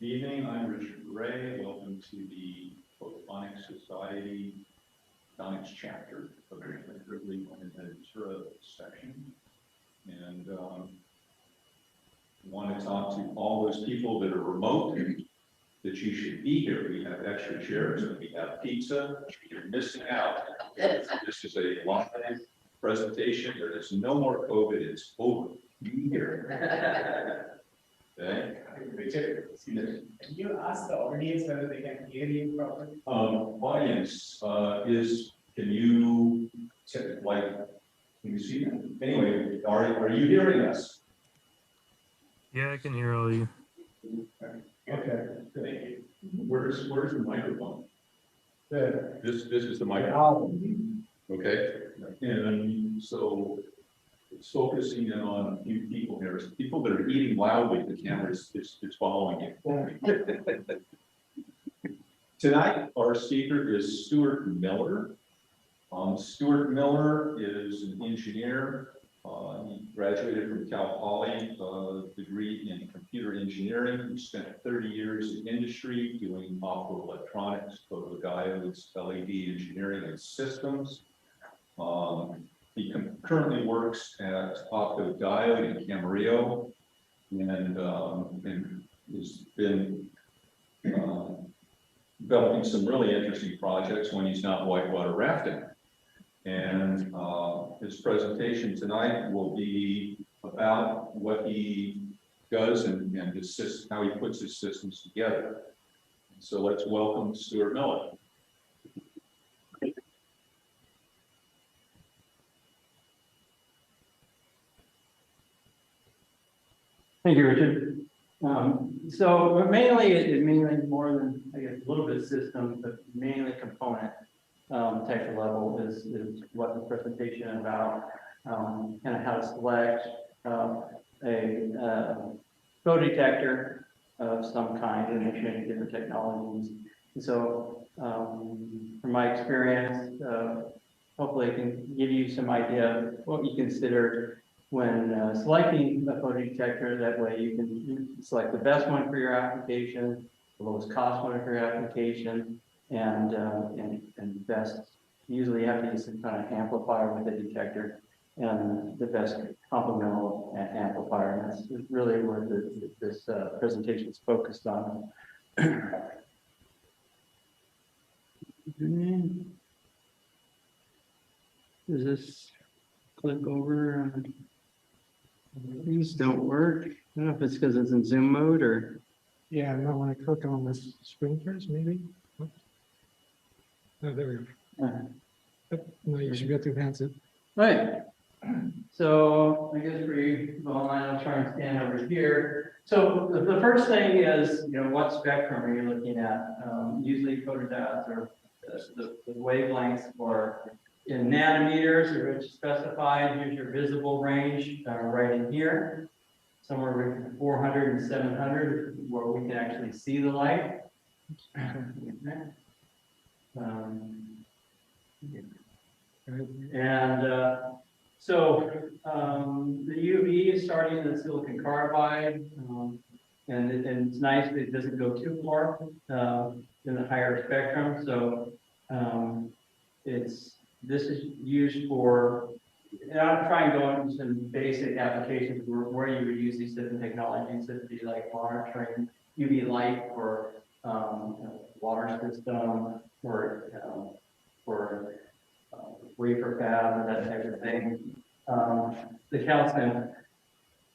Good evening, I'm Richard Gray. Welcome to the Photonics Society Photonics chapter of the Early Ventura section. And want to talk to all those people that are remote that you should be here. We have extra chairs and we have pizza. You're missing out. This is a live presentation. There is no more COVID. It's over. Be here. Okay. Richard, can you ask the audience whether they can hear you properly? Audience, can you see them? Anyway, are you hearing us? Yeah, I can hear all you. Okay, thank you. Where's the microphone? Good. This is the microphone. Okay, and so it's focusing in on a few people here. People that are eating loudly, the camera is following you. Tonight, our speaker is Stewart Miller. Stewart Miller is an engineer. He graduated from Cal Poly, degree in computer engineering. He spent 30 years in industry doing optoelectronics, photodiodes, LED engineering and systems. He currently works at Optodiode in Camarillo and has been developing some really interesting projects when he's not whitewater rafting. And his presentation tonight will be about what he does and how he puts his systems together. So let's welcome Stewart Miller. Thank you, Richard. So mainly, it mainly more than, I guess, a little bit of system, but mainly component type of level is what the presentation is about, kind of how to select a photodetector of some kind and many different technologies. And so from my experience, hopefully I can give you some idea of what you consider when selecting a photodetector. That way you can select the best one for your application, the lowest cost one for your application, and best. Usually you have to use some kind of amplifier with a detector, and the best complementary amplifier. And that's really where this presentation is focused on. Does this click over? These don't work. I don't know if it's because it's in Zoom mode or. Yeah, I might want to click on this screen first, maybe. Oh, there we go. No, you should be able to advance it. Right. So I guess for you, well, I'll try and stand over here. So the first thing is, what spectrum are you looking at? Usually photodiodes are the wavelengths are in nanometers, which is specified. Here's your visible range right in here, somewhere between 400 and 700, where we can actually see the light. So the UV is starting in the silicon carbide, and it's nice that it doesn't go too far in the higher spectrum. So this is used for, and I'll try and go into some basic applications where you would use these different technologies. It'd be like monitoring UV light for water system, for wafer fab and that type of thing. The calcium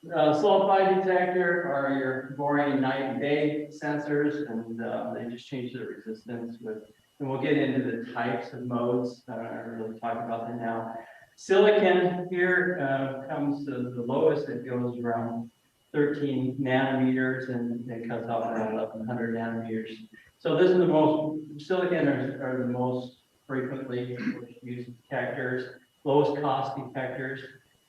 sulfide detector are your boring night and day sensors, and they just change the resistance with. And we'll get into the types of modes. I don't really talk about that now. Silicon here comes to the lowest. It goes around 13 nanometers and it comes out around 1100 nanometers. So this is the most, silicon are the most frequently used detectors, lowest cost detectors.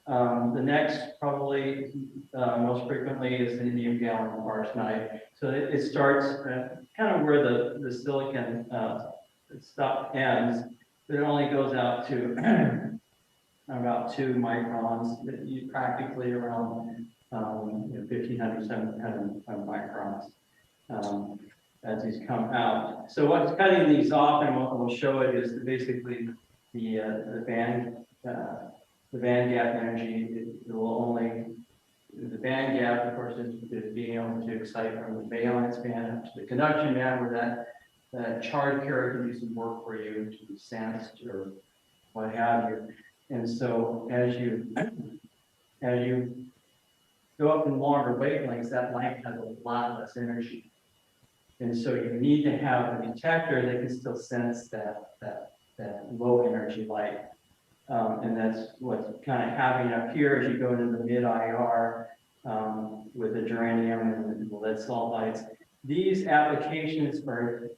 The next probably most frequently is the indium gallium arsenide. So it starts kind of where the silicon stuff ends, but it only goes out to about 2 microns, practically around 1500, 1700 microns. as these come out. So what's cutting these off, and we'll show it, is basically the band gap energy. It will only, the band gap, of course, is being able to excite from the valence band up to the conduction band, where that charge carrier can do some work for you to be sensed or what have you. And so as you go up in longer wavelengths, that light has a lot less energy. And so you need to have a detector that can still sense that low energy light. And that's what's kind of happening up here as you go into the mid-IR with the germanium and the lead sulfides. These applications are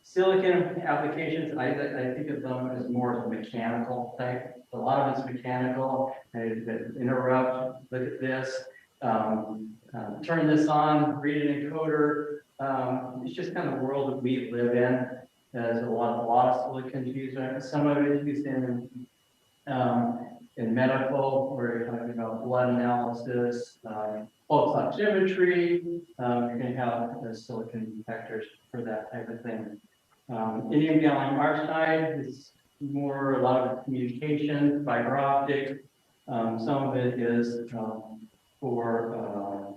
silicon applications. I think of them as more of a mechanical type. A lot of it's mechanical. Interrupt, look at this, turn this on, read an encoder. It's just kind of the world that we live in. There's a lot of silicon used. Some of it is used in medical, where you're talking about blood analysis, pulse oximetry. You're going to have silicon detectors for that type of thing. Indium gallium arsenide is more a lot of communication, fiber optic. Some of it is for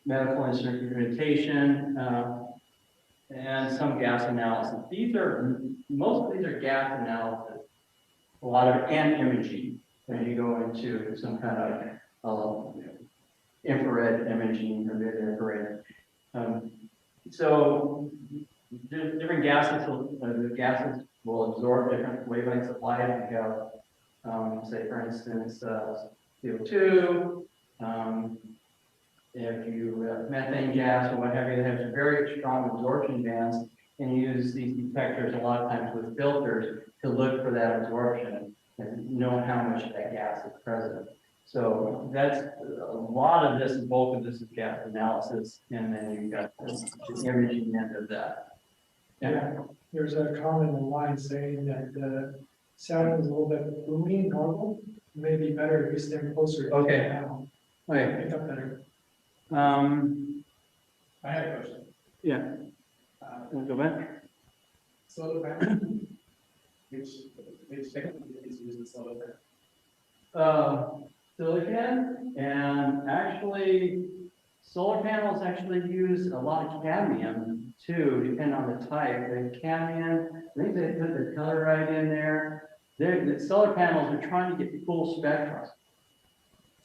medical instrumentation. And some gas analysis. Most of these are gas analysis. A lot of imaging when you go into some kind of infrared imaging or mid-infrared. So different gases, the gases will absorb different wavelengths of light. You have, say, for instance, CO2. If you have methane gas or what have you, that has very strong absorption bands, and you use these detectors a lot of times with filters to look for that absorption and know how much of that gas is present. So that's a lot of this, bulk of this is gas analysis, and then you've got the imaging end of that. Yeah, there's a comment online saying that the sound is a little bit boomy and garbled. Maybe better if you stand closer. Okay. Now. Okay. Pick up better. I have a question. Yeah. Go back. Solar panel, which technology is used in solar panel? Silicon, and actually solar panels actually use a lot of cadmium too, depending on the type. The cadmium, I think they put the telluride in there. The solar panels are trying to get full spectrum.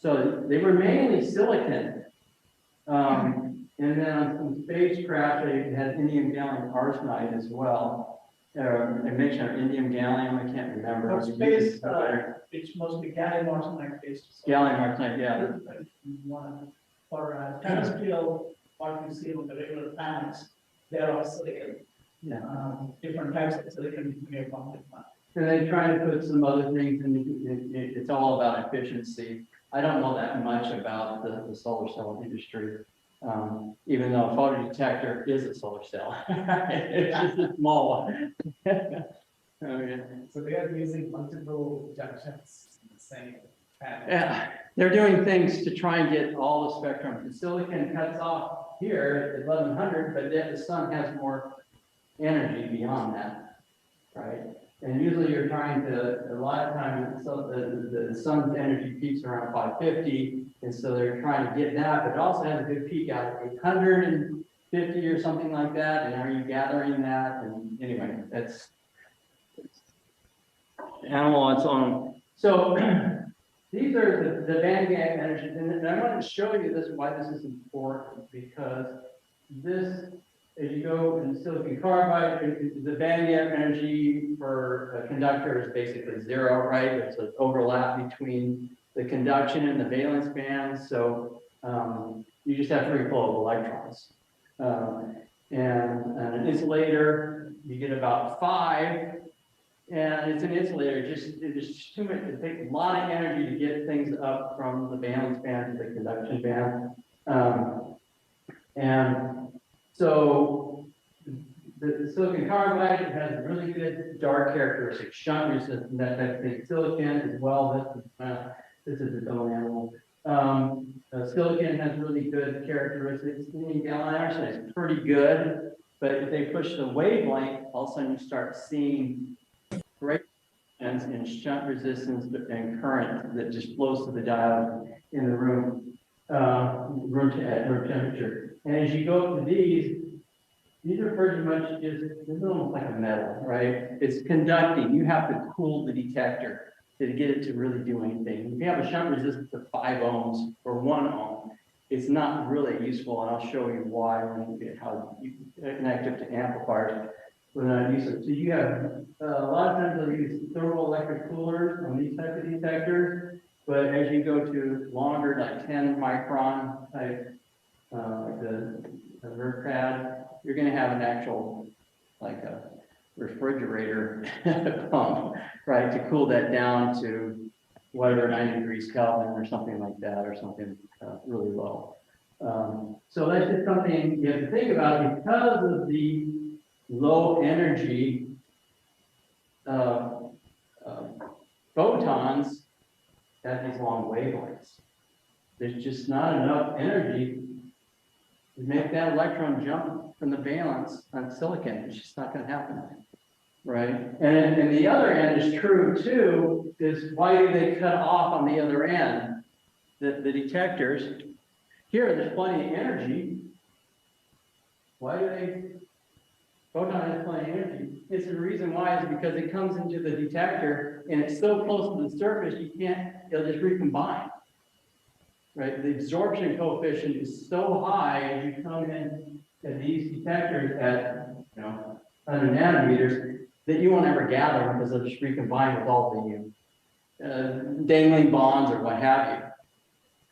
So they were mainly silicon. And then on some spacecraft, they had indium gallium arsenide as well. I mentioned indium gallium, I can't remember. For space, it's mostly gallium arsenide based. Gallium arsenide, yeah. One for terrestrial, what you see on the regular planets, they're all silicon. Yeah. Different types of silicon may form different. And they try to put some other things in. It's all about efficiency. I don't know that much about the solar cell industry, even though a photodetector is a solar cell. It's just a small one. Okay. So they are using multiple junctions in the same panel. Yeah, they're doing things to try and get all the spectrum. The silicon cuts off here at 1100, but then the sun has more energy beyond that, right? And usually you're trying to, a lot of times, so the sun's energy peaks around 550, and so they're trying to get that, but it also has a good peak out at 850 or something like that. And are you gathering that? And anyway, that's animal on its own. So these are the band gap energy, and I want to show you this, why this is important, because this, as you go in silicon carbide, the band gap energy for a conductor is basically zero, right? There's an overlap between the conduction and the valence bands, so you just have free flow of electrons. And an insulator, you get about 5, and it's an insulator. It's too much. It takes a lot of energy to get things up from the valence band to the conduction band, and so the silicon carbide has really good dark characteristics, shunt resistance, and that type of thing. Silicon as well. This is a bone animal. silicon has really good characteristics. Gallium arsenide is pretty good, but if they push the wavelength, all of a sudden you start seeing great difference in shunt resistance and current that just flows to the diode in the room, at room temperature. And as you go up to these are pretty much just, it's almost like a metal, right? It's conducting. You have to cool the detector to get it to really do anything. If you have a shunt resistance of 5 ohms or 1 ohm, it's not really useful, and I'll show you why when you get how you connect it to amplifiers. We're not useful. So you have a lot of times they'll use thermoelectric coolers on these type of detectors, but as you go to longer, like 10 micron type, like the vert pad, you're going to have an actual, like a refrigerator pump, right, to cool that down to whatever 90 degrees Kelvin or something like that, or something really low. So that's just something you have to think about because of the low energy photons at these long wavelengths. There's just not enough energy to make that electron jump from the valence on silicon. It's just not going to happen, right? And the other end is true too, is why do they cut off on the other end? The detectors, here there's plenty of energy. Why do they, photon has plenty of energy. It's the reason why is because it comes into the detector and it's so close to the surface, you can't, it'll just recombine. Right, the absorption coefficient is so high as you come in to these detectors at 100 nanometers that you won't ever gather them because they'll just recombine with all the dangling bonds or what have you.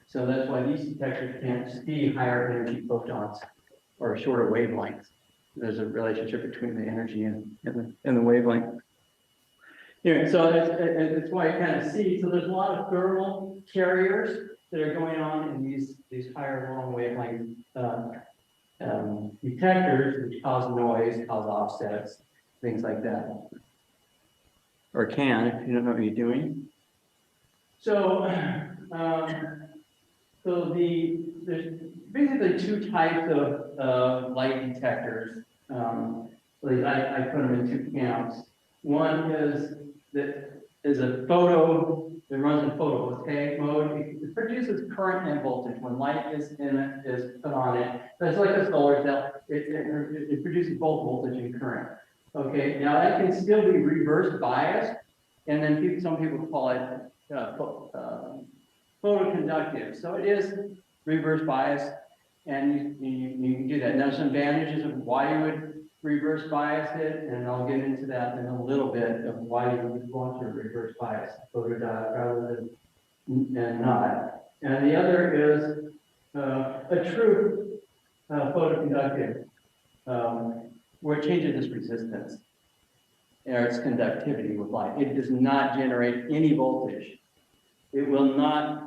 So that's why these detectors can't see higher energy photons or shorter wavelengths. There's a relationship between the energy and the wavelength. Anyway, so that's why you kind of see. So there's a lot of thermal carriers that are going on in these higher long wavelength detectors, which cause noise, cause offsets, things like that, or can if you don't know what you're doing. So, there's basically 2 types of light detectors. I put them in 2 camps. One is a photo. It runs in photovoltaic mode. It produces current and voltage when light is put on it. That's like a solar cell. It produces both voltage and current. Okay. Now that can still be reverse biased, and then some people call it photoconductive. So it is reverse biased, and you can do that. Now, some advantages of why you would reverse bias it, and I'll get into that in a little bit of why you would want to reverse bias photodiode rather than not. And the other is a true photoconductive, where it changes its resistance or its conductivity with light. It does not generate any voltage. It will not.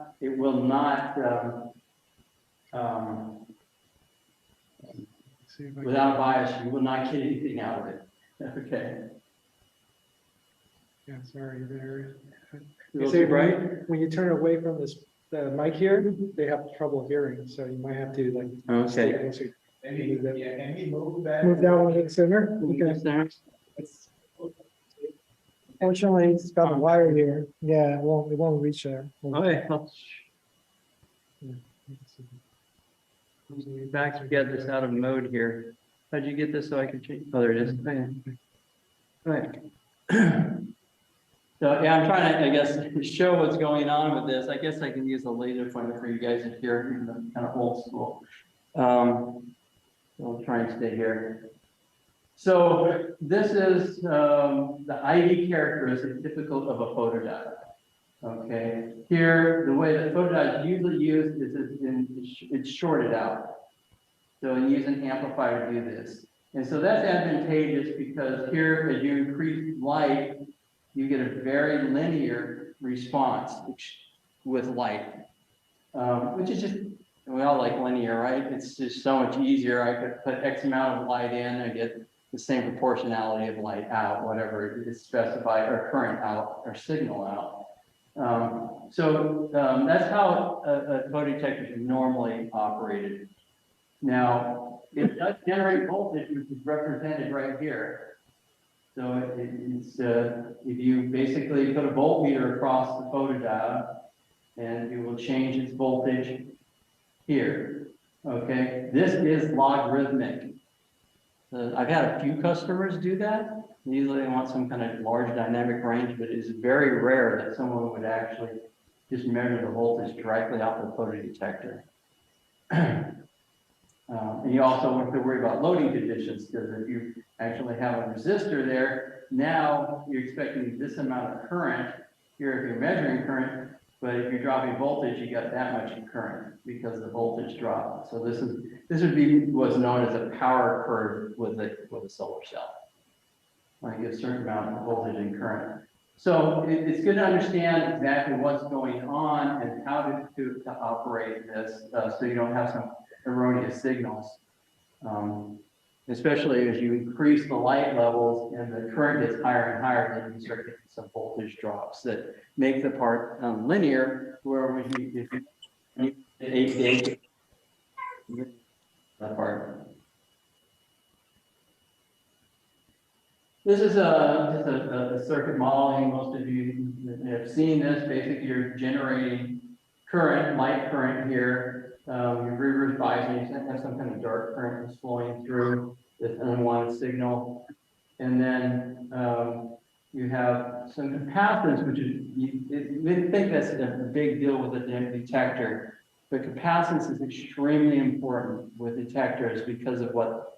Without bias, you will not get anything out of it. Okay. Yeah, sorry, there. It'll See, be bright. when you turn away from the mic here, they have trouble hearing, so you might have to like. Okay. Maybe, yeah, can we move that? Move that one to the center. Okay. Fortunately, it's got a wire here. Yeah, it won't reach there. Okay. Back to get this out of mode here. How'd you get this so I can change? Oh, there it is. Okay. All right. So yeah, I'm trying to, I guess, show what's going on with this. I guess I can use a laser pointer for you guys if you're kind of old school. I'll try and stay here. So this is the ID characteristic typical of a photodiode. Okay, here the way that photodiode is usually used is it's shorted out. So you use an amplifier to do this. And so that's advantageous because here, as you increase light, you get a very linear response with light, which is just, we all like linear, right? It's just so much easier. I could put X amount of light in and get the same proportionality of light out, whatever is specified, or current out, or signal out. That's how a photodetector is normally operated. Now, it does generate voltage, which is represented right here. So if you basically put a voltmeter across the photodiode, and you will change its voltage here. Okay, this is logarithmic. I've had a few customers do that. Usually they want some kind of large dynamic range, but it is very rare that someone would actually just measure the voltage directly off the photodetector. And you also don't have to worry about loading conditions, because if you actually have a resistor there, now you're expecting this amount of current here if you're measuring current, but if you're dropping voltage, you got that much in current because the voltage dropped. So this would be what's known as a power curve with a solar cell. Like a certain amount of voltage and current. So it's good to understand exactly what's going on and how to operate this, so you don't have some erroneous signals. Especially as you increase the light levels and the current gets higher and higher, then you start getting some voltage drops that make the part linear, where if you that part. This is just a circuit modeling. Most of you have seen this. Basically, you're generating current, light current here. Your reverse biasing, you have some kind of dark current that's flowing through this unwanted signal. And then you have some capacitance, which is, you think that's a big deal with a detector, but capacitance is extremely important with detectors because of what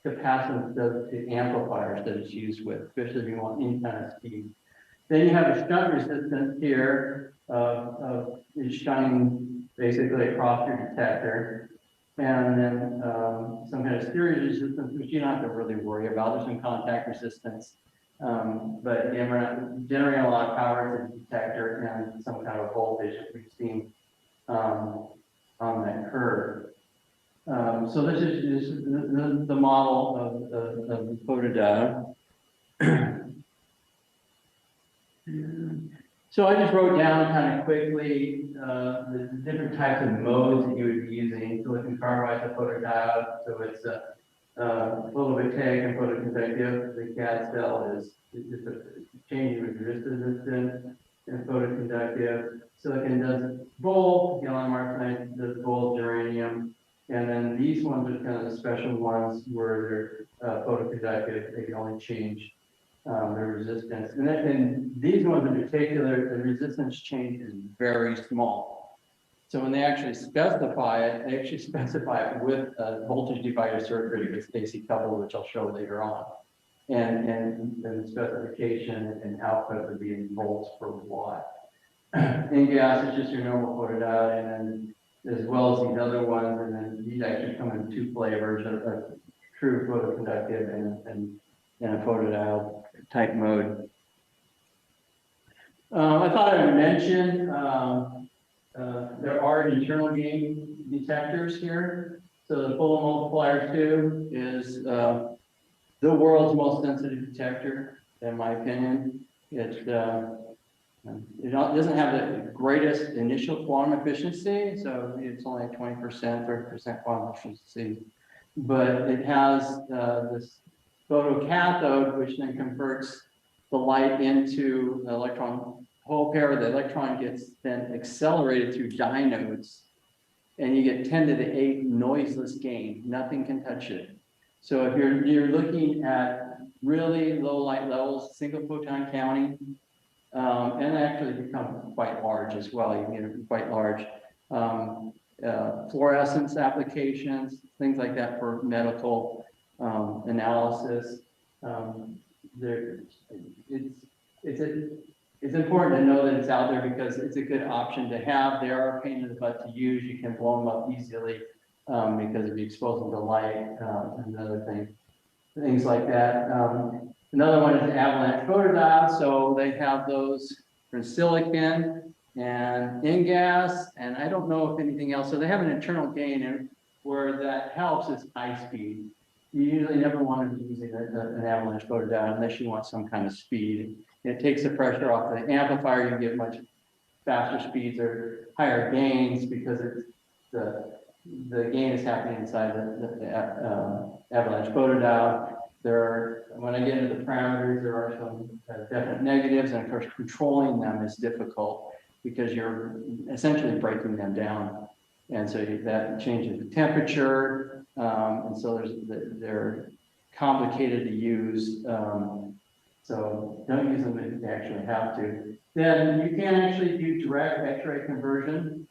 capacitance does to amplifiers that it's used with, especially if you want any kind of speed. Then you have a shunt resistance here, is shunting basically across your detector. And then some kind of series resistance, which you don't have to really worry about. There's some contact resistance. But again, we're not generating a lot of power to the detector and some kind of voltage that we've seen on that curve. So this is the model of the photodiode. So I just wrote down kind of quickly the different types of modes that you would be using. Silicon carbide, the photodiode, so it's photovoltaic and photoconductive. The CAD cell is just a change in resistance and photoconductive. Silicon does both. Gallium arsenide does both. Uranium. And then these ones are kind of the special ones where they're photoconductive. They can only change their resistance. And these ones in particular, the resistance change is very small. So when they actually specify it, they actually specify it with a voltage divider circuit with AC coupled, which I'll show later on. And the specification and output would be in volts per watt. In gas, it's just your normal photodiode, and then as well as these other ones, and then these actually come in two flavors, a true photoconductive and a photodiode type mode. I thought I would mention there are internal gain detectors here. So the full multiplier 2 is the world's most sensitive detector, in my opinion. It doesn't have the greatest initial quantum efficiency, so it's only 20%, 30% quantum efficiency, but it has this photocathode, which then converts the light into an electron hole pair. The electron gets then accelerated through diodes, and you get 10 to the 8 noiseless gain. Nothing can touch it. So if you're looking at really low light levels, single photon counting, and actually become quite large as well. You can get quite large fluorescence applications, things like that for medical analysis. It's important to know that it's out there because it's a good option to have. They are a pain in the butt to use. You can blow them up easily because if you expose them to light and other things like that. Another one is avalanche photodiode. So they have those for silicon and in gas, and I don't know if anything else. So they have an internal gain, and where that helps is high speed. You usually never want to be using an avalanche photodiode unless you want some kind of speed. It takes the pressure off the amplifier. You get much faster speeds or higher gains because it's the gain is happening inside the avalanche photodiode. When I get into the parameters, there are some definite negatives, and of course, controlling them is difficult because you're essentially breaking them down, and so that changes the temperature, and so they're complicated to use. So don't use them if you actually have to. Then you can actually do direct X-ray conversion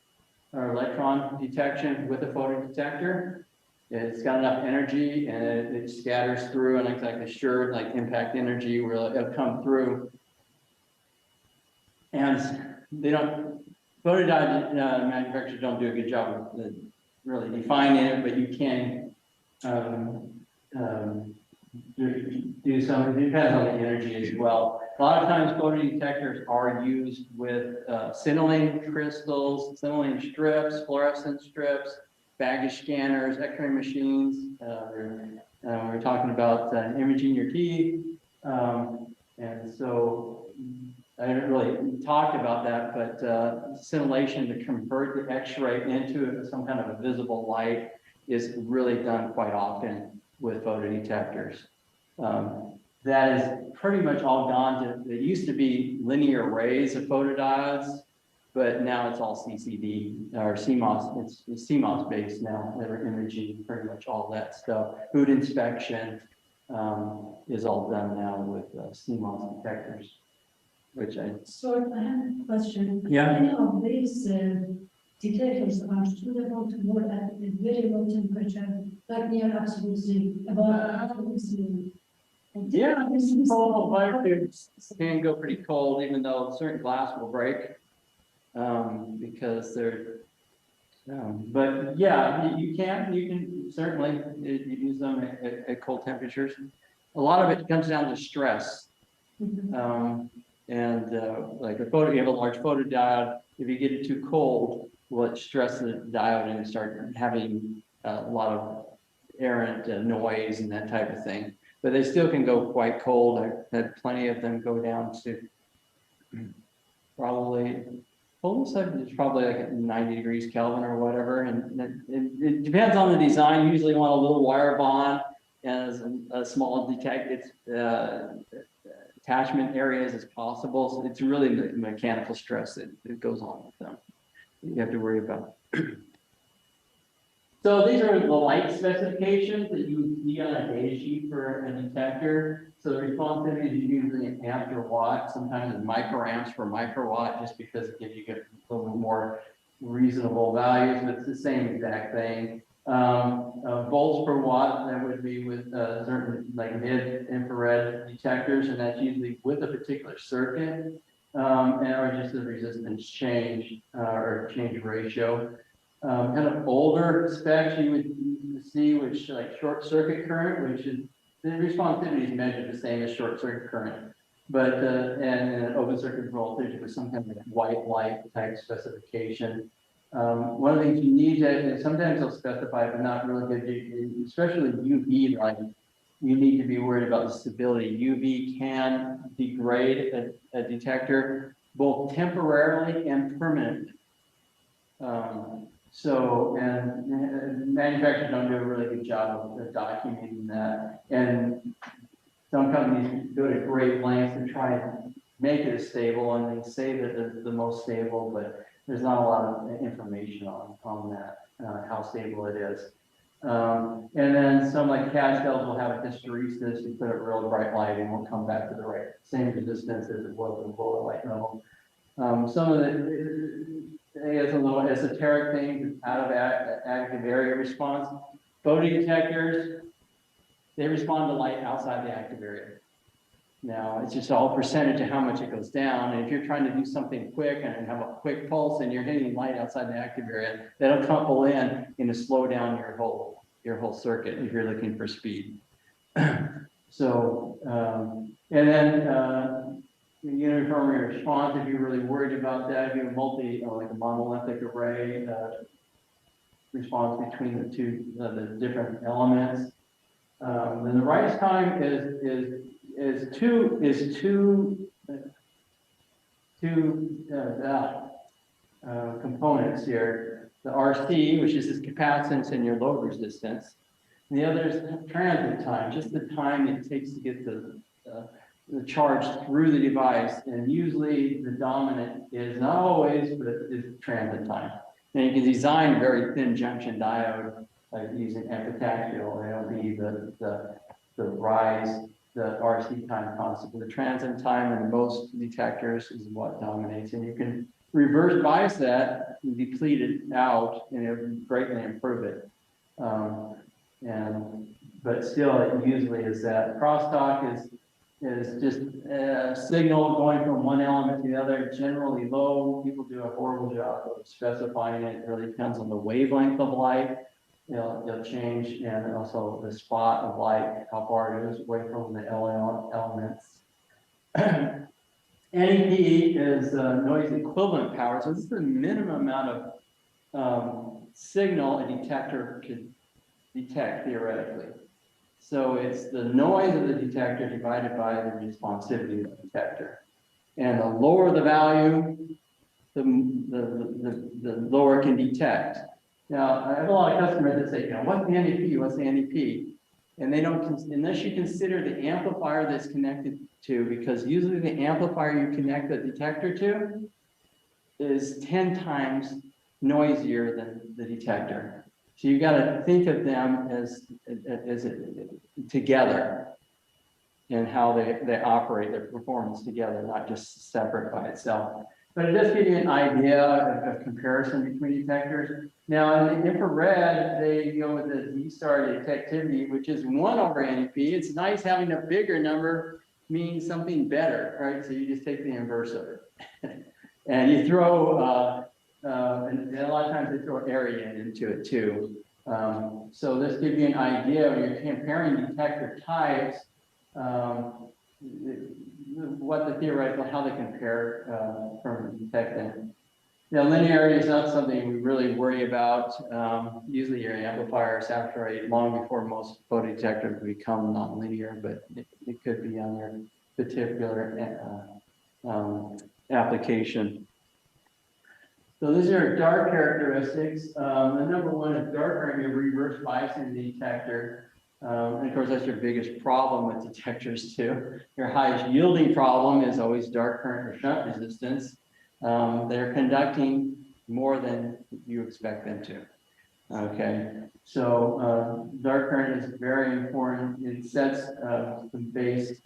or electron detection with a photodetector. It's got enough energy and it scatters through, and it's like sure, like impact energy will it'll come through. And they don't, photodiode manufacturers don't do a good job of really defining it, but you can do some, it depends on the energy as well. A lot of times photodetectors are used with scintillant crystals, scintillant strips, fluorescent strips, baggage scanners, X-ray machines. We're talking about imaging your teeth. And so I didn't really talk about that, but scintillation to convert the X-ray into some kind of a visible light is really done quite often with photodetectors. That is pretty much all gone to, it used to be linear arrays of photodiodes, but now it's all CCD or CMOS, it's CMOS based now that are imaging pretty much all that stuff. Food inspection is all done now with CMOS detectors, which So I have a question. Yeah. Any of these detectors are suitable to work at a very low temperature, like near absolute zero, about absolute zero? yeah, cold wires can go pretty cold, even though certain glass will break because they're. But yeah, you can certainly use them at cold temperatures. A lot of it comes down to stress. Mhm. Like you have a large photodiode, if you get it too cold, well, it stress the diode and start having a lot of errant noise and that type of thing. But they still can go quite cold. I've had plenty of them go down to probably, coldest is probably like 90 degrees Kelvin or whatever. And it depends on the design. You usually want a little wire bond and a small attachment areas as possible. So it's really the mechanical stress that goes on with them that you have to worry about. So these are the light specifications that you would see on a data sheet for a detector. So the responsivity is usually an amp per watt, sometimes it's microamps per microwatt, just because it gives you a little bit more reasonable values, but it's the same exact thing. Volts per watt, that would be with certain like mid-infrared detectors, and that's usually with a particular circuit, or just the resistance change or change ratio. Kind of older specs you would see, which like short circuit current, which is the responsivity is measured the same as short circuit current, but and open circuit voltage with some kind of white light type specification. One of the things you need to, sometimes they'll specify it, but not really good, especially UV light. You need to be worried about the stability. UV can degrade a detector both temporarily and permanently. And manufacturers don't do a really good job of documenting that. And some companies go to great lengths to try and make it as stable, and they say that it's the most stable, but there's not a lot of information on that, how stable it is. And then some like CAD cells will have a hysteresis. You put a real bright light and will come back to the right same resistance as it was in lower light level. Some of it's a little esoteric thing out of active area response. Photodetectors, they respond to light outside the active area. Now, it's just all percentage of how much it goes down. And if you're trying to do something quick and have a quick pulse and you're hitting light outside the active area, that'll couple in to slow down your whole circuit if you're looking for speed. So, and then uniform response, if you're really worried about that, if you have like a monolithic array response between the two, the different elements. Then the rise time components here. The RC, which is this capacitance and your load resistance. And the other is transit time, just the time it takes to get the charge through the device. And usually the dominant is not always, but it's transit time. And you can design a very thin junction diode like using epitaxial. It'll be the rise, the RC time constant. The transit time in most detectors is what dominates. And you can reverse bias that and deplete it out, and it would greatly improve it. But still, it usually is that crosstalk is just a signal going from one element to the other, generally low. People do a horrible job of specifying it. It really depends on the wavelength of light. They'll change, and also the spot of light, how far it is away from the elements. NEP is noise equivalent power. So this is the minimum amount of signal a detector could detect theoretically. So it's the noise of the detector divided by the responsivity of the detector. And the lower the value, the lower it can detect. Now, I have a lot of customers that say, what's the NEP? What's the NEP? And they don't, unless you consider the amplifier that's connected to, because usually the amplifier you connect the detector to is 10 times noisier than the detector. So you got to think of them as together and how they operate their performance together, not just separate by itself. But it does give you an idea of comparison between detectors. Now, in the infrared, they go with the D-star detectivity, which is 1 over NEP. It's nice having a bigger number means something better, right? So you just take the inverse of it. And you throw, and a lot of times they throw area into it too. So this gives you an idea when you're comparing detector types, what the theoretical, how they compare from detecting. Now, linearity is not something we really worry about. Usually your amplifier saturate long before most photodetectors become nonlinear, but it could be on your particular application. So these are dark characteristics. The number one is dark current, you're reverse biasing the detector. And of course, that's your biggest problem with detectors too. Your highest yielding problem is always dark current or shunt resistance. They're conducting more than you expect them to. Okay, so dark current is very important. It sets the base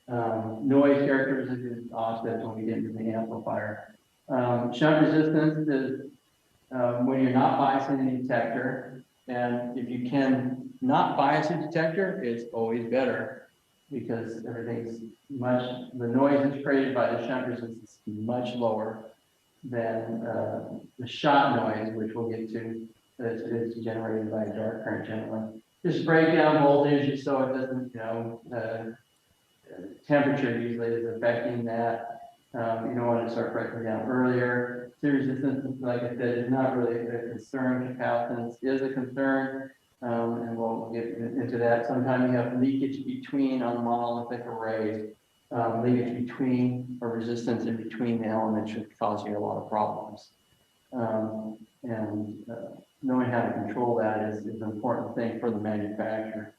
noise characteristics and offsets when we get into the amplifier. Shunt resistance is when you're not biasing the detector, and if you can not bias a detector, it's always better because everything's the noise that's created by the shunt resistance is much lower than the shot noise, which we'll get to, is generated by a dark current generally. Just break down voltage so it doesn't, temperature usually is affecting that. You don't want to start breaking down earlier. Series resistance, like I said, is not really a concern. Capacitance is a concern. And we'll get into that. Sometimes you have leakage between on monolithic arrays, leakage between or resistance in between the elements should cause you a lot of problems. Knowing how to control that is an important thing for the manufacturer.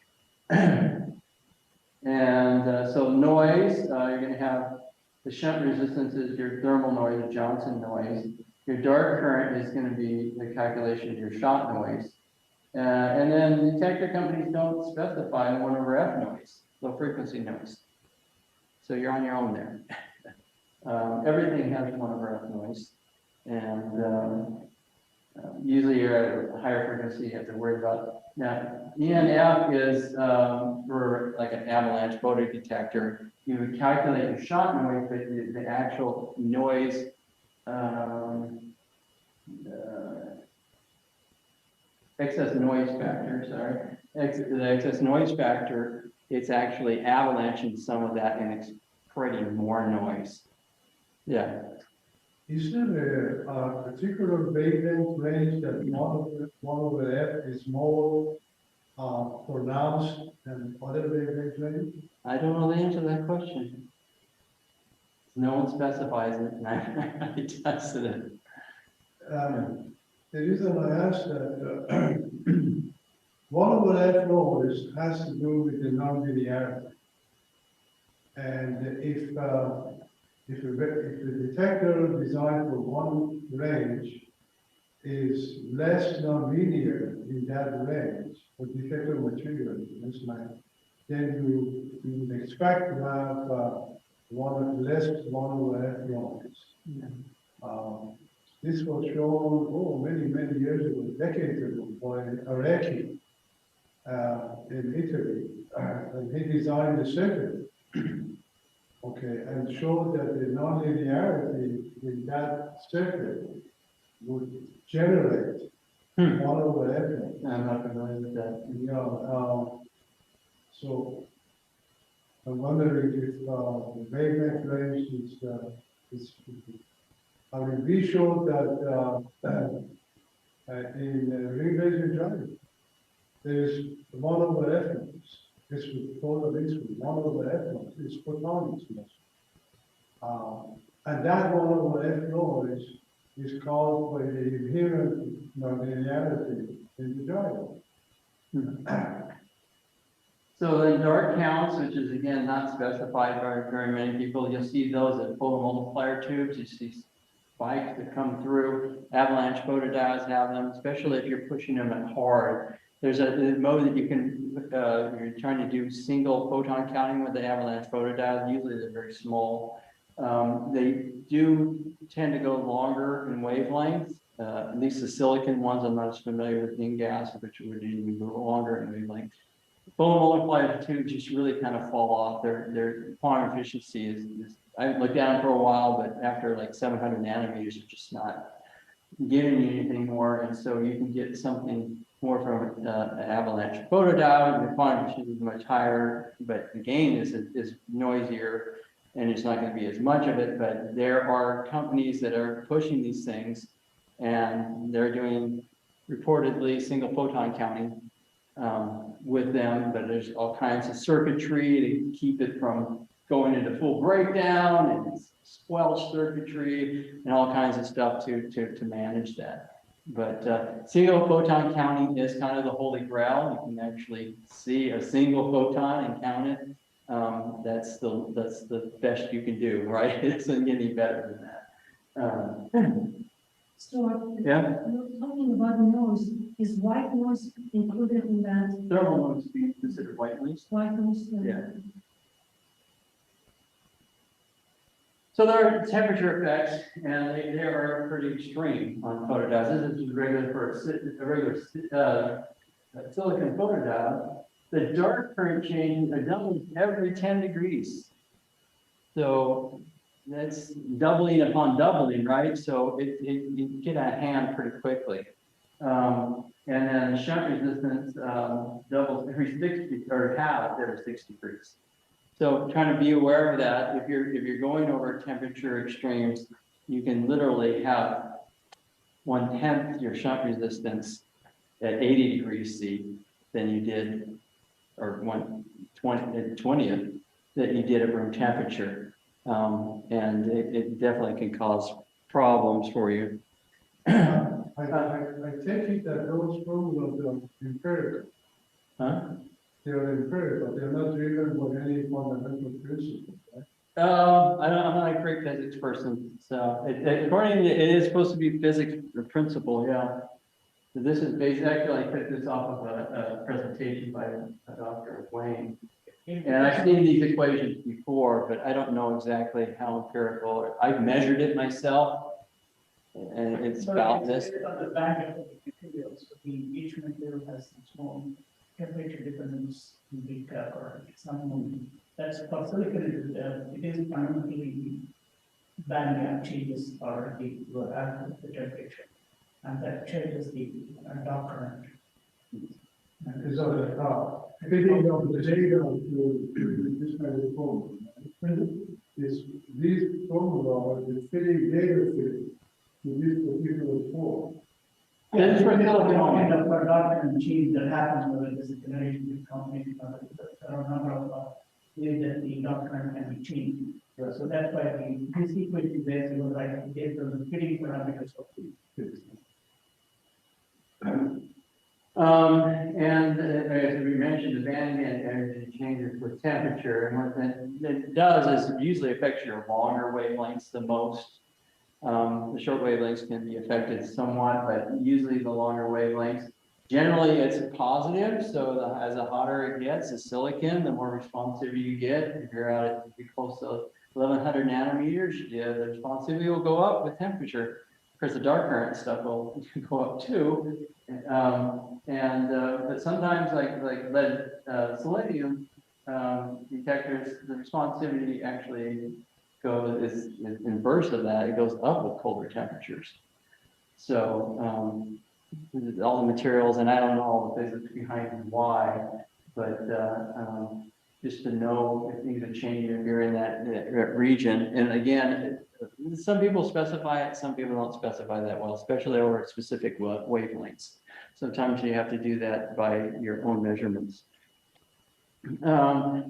So noise, you're going to have the shunt resistance is your thermal noise, the Johnson noise. Your dark current is going to be the calculation of your shot noise. And then detector companies don't specify 1 over F noise, low frequency noise. So you're on your own there. Everything has 1 over F noise. And usually you're at a higher frequency you have to worry about. Now, ENF is for like an avalanche photodetector. You would calculate your shot noise, but the actual noise excess noise factor, the excess noise factor, it's actually avalanching some of that and it's creating more noise. Yeah. Is there a particular wavelength range that 1 over F is more pronounced than other wavelength range? I don't know the answer to that question. No one specifies it, and I tested it. The reason I asked that, one of the air flows has to do with the nonlinearity. And if the detector designed for one range is less nonlinear in that range, for detector material, then you would expect to have one over F noise. This was shown, many years ago, decades ago, by Arecchi in Italy, and he designed the circuit. Okay, and showed that the nonlinearity in that circuit would generate one over F noise. I'm not familiar with that. Yeah, so I'm wondering if the wavelength range is, I mean, we showed that in ring laser drive, there's one over F noise. This would total this with one over F noise, it's photonics. And that one over F noise is caused by the inherent nonlinearity in the drive. So the dark counts, which is again not specified by very many people, you'll see those at photomultiplier tubes. You see spikes that come through. Avalanche photodiodes have them, especially if you're pushing them at hard. There's a mode that you can, you're trying to do single photon counting with the avalanche photodiodes. Usually they're very small. They do tend to go longer in wavelength. At least the silicon ones, I'm not as familiar with InGaAs, which would even go longer in wavelength. Photomultiplier tubes just really kind of fall off. Their quantum efficiency is I haven't looked at them for a while, but after like 700 nanometers, they're just not giving you anything more. And so you can get something more from an avalanche photodiode. The quantum efficiency is much higher, but the gain is noisier, and it's not going to be as much of it. But there are companies that are pushing these things, and they're doing reportedly single photon counting with them, but there's all kinds of circuitry to keep it from going into full breakdown, and squelch circuitry and all kinds of stuff to manage that. But single photon counting is kind of the holy grail. You can actually see a single photon and count it. That's the best you can do, right? It doesn't get any better than that. Stuart, Yeah. you're talking about noise. Is white noise included in that? Thermal noise being considered white noise. White noise? Yeah. So there are temperature effects, and they are pretty extreme on photodiodes. This is regular for a regular silicon photodiode. The dark current changes are doubled every 10 degrees. So that's doubling upon doubling, right? So you get out of hand pretty quickly. And then the shunt resistance doubles every 60 or half every 6 degrees. So trying to be aware of that. If you're going over temperature extremes, you can literally have 1/10 your shunt resistance at 80 degrees C than you did, or 1/20th that you did at room temperature. And it definitely can cause problems for you. I take it that those formulas are empirical. Huh? They are empirical, they're not driven by any fundamental principle, right? I'm not a great physics person, so according to it is supposed to be physics principle, yeah. So this is based, actually, I took this off of a presentation by Dr. Wayne. And I've seen these equations before, but I don't know exactly how empirical. I've measured it myself, and it's about this. On the back of the materials, each material has its own temperature dependence in the current. That's for silicon. It is primarily band gap changes or the temperature, and that changes the dark current. Is that fitting of the data to this kind of formula? Is these formula the fitting data fitting to this particular form? This is for silicon only. Kind of production change that happens whether there's a generation of company, there are a number of ways that the dark current can be changed. So that's why this equation there, you know, like, get the fitting parameters of the. And as we mentioned, the bandgap energy changes with temperature, and what that does is usually affects your longer wavelengths the most. The short wavelengths can be affected somewhat, but usually the longer wavelengths. Generally, it's positive, so as the hotter it gets, the silicon, the more responsive you get. If you're out at close to 1100 nanometers, yeah, the responsivity will go up with temperature. Of course, the dark current stuff will go up too. But sometimes like lead, selenium detectors, the responsivity actually is inverse of that. It goes up with colder temperatures. So all the materials, and I don't know all the physics behind why, but just to know if things are changing if you're in that region. And again, some people specify it, some people don't specify that well, especially over specific wavelengths. Sometimes you have to do that by your own measurements.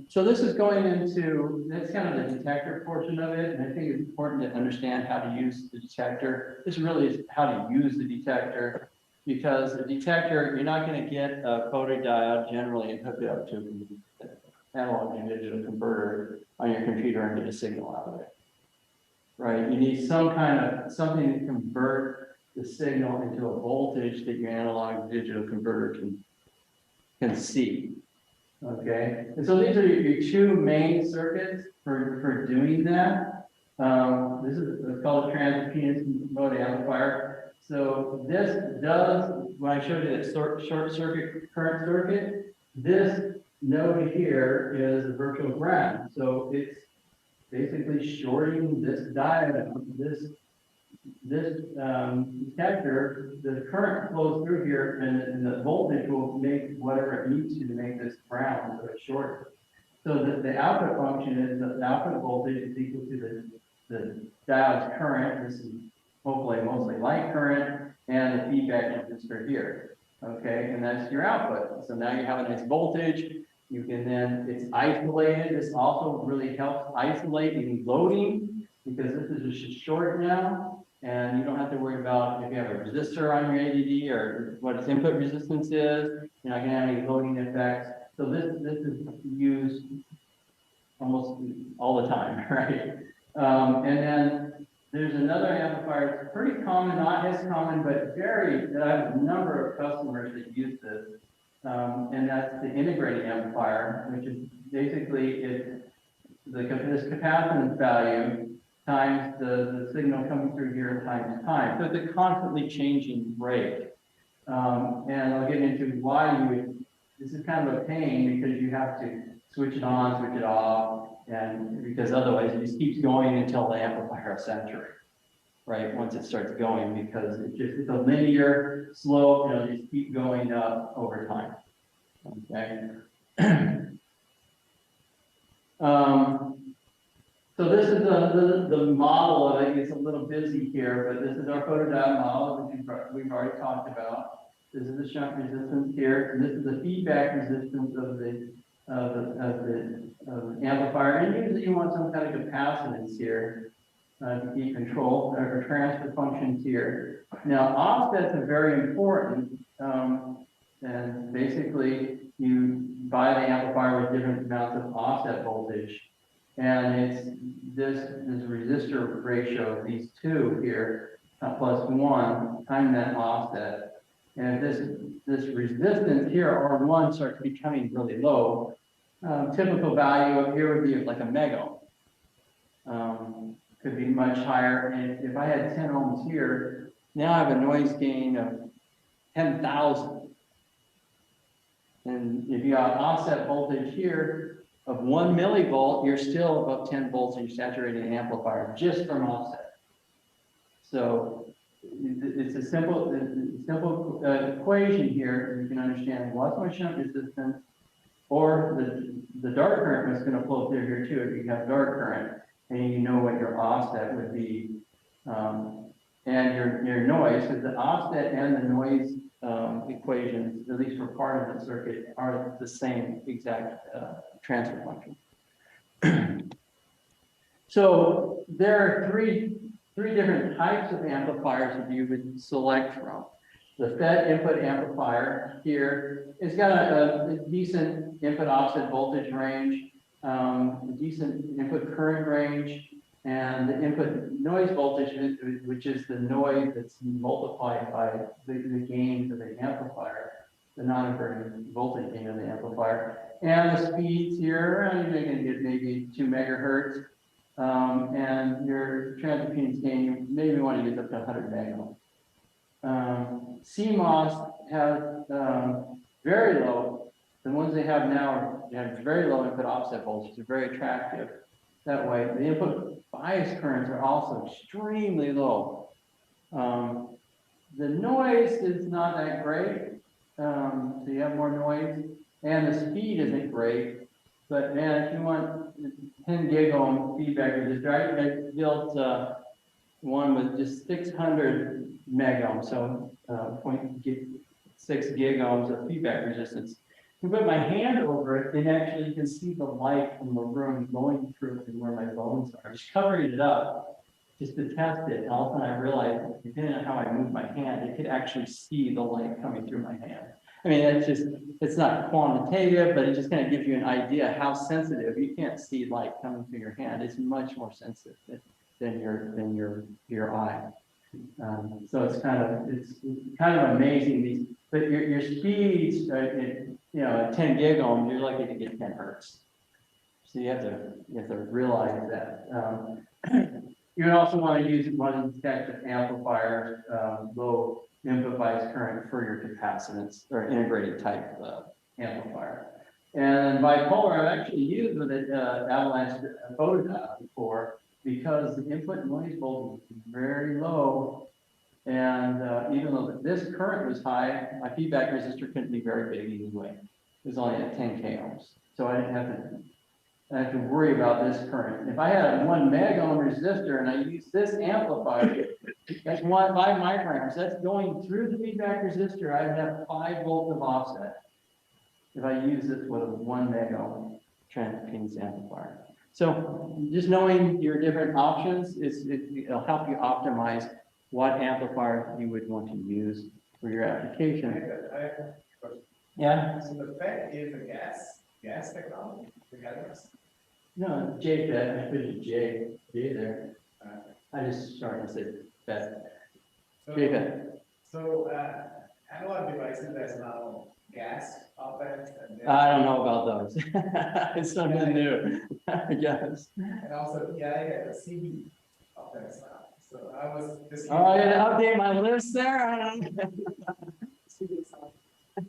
So this is going into, that's kind of the detector portion of it, and I think it's important to understand how to use the detector. This really is how to use the detector, because the detector, you're not going to get a photodiode generally and hook it up to an analog to digital converter on your computer and get a signal out of it. Right? You need some kind of something to convert the signal into a voltage that your analog to digital converter can see. Okay, and so these are your two main circuits for doing that. This is called a transimpedance mode amplifier. So this does, when I showed you that short circuit current circuit, this node here is a virtual ground. So it's basically shorting this diode, this detector, the current flows through here, and the voltage will make whatever it needs to make this ground, so it's shorted. So the output function is the output voltage is equal to the diode's current. This is hopefully mostly light current, and the feedback resistor here. Okay, and that's your output. So now you have a nice voltage. You can then, it's isolated. This also really helps isolate any loading, because this is just short now. And you don't have to worry about if you have a resistor on your ADD or what its input resistance is. You're not going to have any loading effects. So this is used almost all the time, right? And then there's another amplifier. It's pretty common, not as common, but very. I have a number of customers that use this, and that's the integrating amplifier, which is basically this capacitance value times the signal coming through here times time. So it's a constantly changing rate. And I'll get into why you would, this is kind of a pain, because you have to switch it on, switch it off, and because otherwise it just keeps going until the amplifier is saturated, right? Once it starts going, because it's a linear slope, it'll just keep going up over time. Okay. So this is the model of it. It's a little busy here, but this is our photodiode model, which we've already talked about. This is the shunt resistance here, and this is the feedback resistance of the amplifier. And usually you want some kind of capacitance here to keep control, or transfer functions here. Now offsets are very important, and basically you buy the amplifier with different amounts of offset voltage. And it's this resistor ratio of these two here, plus 1 times that offset. And this resistance here, R1, starts becoming really low. Typical value up here would be like a mega. Could be much higher. And if I had 10 ohms here, now I have a noise gain of 10,000. And if you have offset voltage here of 1 millivolt, you're still above 10 volts in your saturated amplifier just from offset. So it's a simple equation here. You can understand what's my shunt resistance, or the dark current is going to flow through here too if you have dark current, and you know what your offset would be, and your noise, because the offset and the noise equations, at least for part of the circuit, are the same exact transfer function. So there are three different types of amplifiers that you would select from. The Fed input amplifier here, it's got a decent input offset voltage range, a decent input current range, and the input noise voltage, which is the noise that's multiplied by the gain of the amplifier, the non-inverting voltage gain of the amplifier. And the speeds here, you're going to get maybe 2 megahertz. And your transimpedance gain, you maybe want to use up to 100 megohm. CMOS has very low, the ones they have now have very low input offset voltage, they're very attractive that way. The input bias currents are also extremely low. The noise is not that great, so you have more noise, and the speed isn't great. But man, if you want 10 gig ohm feedback resistor, I built one with just 600 meg ohm, so 0.6 gig ohms of feedback resistance. You put my hand over it, and actually you can see the light from the room going through and where my bones are. Just covering it up just to test it. And all of a sudden I realized, depending on how I move my hand, it could actually see the light coming through my hand. I mean, it's not quantitative, but it just kind of gives you an idea how sensitive. You can't see light coming through your hand. It's much more sensitive than your eye. So it's kind of amazing. But your speeds, at 10 gig ohm, you're likely to get 10 hertz. So you have to realize that. You would also want to use one of these types of amplifiers, low input bias current for your capacitance or integrated type amplifier. And bipolar, I've actually used with it avalanche photodiode before, because the input noise voltage is very low. And even though this current was high, my feedback resistor couldn't be very big anyway. It was only at 10 k ohms. So I didn't have to worry about this current. If I had a 1 meg ohm resistor and I use this amplifier, that's 5 microamps. That's going through the feedback resistor. I'd have 5 volts of offset if I use this with a 1 meg ohm transimpedance amplifier. So just knowing your different options it'll help you optimize what amplifier you would want to use for your application. I have a question. Yeah. So the FET is a gas technology, the gathers? No, JFET. I put a J there. I just started to say FET. JFET. So analog devices that's now gas offset. I don't know about those. It's something new, I guess. And also TI has a CB offset now. So I was just. Oh, I gotta update my list there.